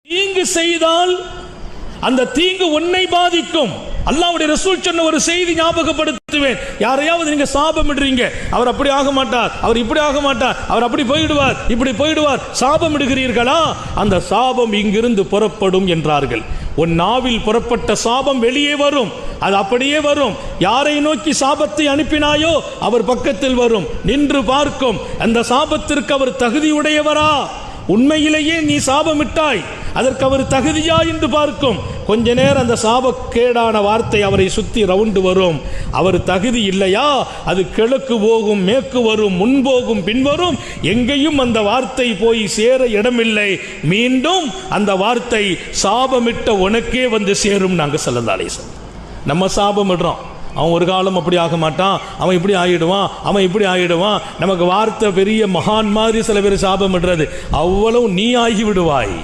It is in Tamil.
தீங்கு செய்தால் அந்த தீங்கு உன்னை பாதிக்கும். அல்லாஹ்வுடைய ரசூல் சொன்ன ஒரு செய்தி ஞாபகப்படுத்துவேன். யாரையாவது நீங்க சாபமிடுறீங்க, அவர் அப்படி ஆக மாட்டார், அவர் இப்படி ஆக மாட்டார், அவர் அப்படி போயிடுவார், இப்படி போயிடுவார், சாபமிடுகிறீர்களா, அந்த சாபம் இங்கிருந்து புறப்படும் என்றார்கள். உன் நாவில் புறப்பட்ட சாபம் வெளியே வரும், அது அப்படியே வரும். யாரை நோக்கி சாபத்தை அனுப்பினாயோ அவர் பக்கத்தில் வரும், நின்று பார்க்கும். அந்த சாபத்திற்கு அவர் தகுதியுடையவரா, உண்மையிலேயே நீ சாபமிட்டாய், அதற்கு அவர் தகுதியா என்று பார்க்கும். கொஞ்ச நேரம் அந்த சாபக்கேடான வார்த்தை அவரை சுத்தி ரவுண்டு வரும். அவர் தகுதி இல்லையா, அது கிழக்கு போகும், மேற்கு வரும், முன்போகும், பின்வரும், எங்கேயும் அந்த வார்த்தை போய் சேர இடமில்லை. மீண்டும் அந்த வார்த்தை சாபமிட்ட உனக்கே வந்து சேரும். நாங்கள் ஸல்லல்லாஹு அலைஹி வஸல்லம் நம்ம சாபமிடுறோம், அவன் ஒரு காலம் அப்படி ஆக மாட்டான், அவன் இப்படி ஆகிடுவான், அவன் இப்படி ஆகிடுவான். நமக்கு வார்த்தை பெரிய மகான் மாதிரி சில பேர் சாபமிடுறது, அவ்வளவு நீ ஆகி விடுவாய்.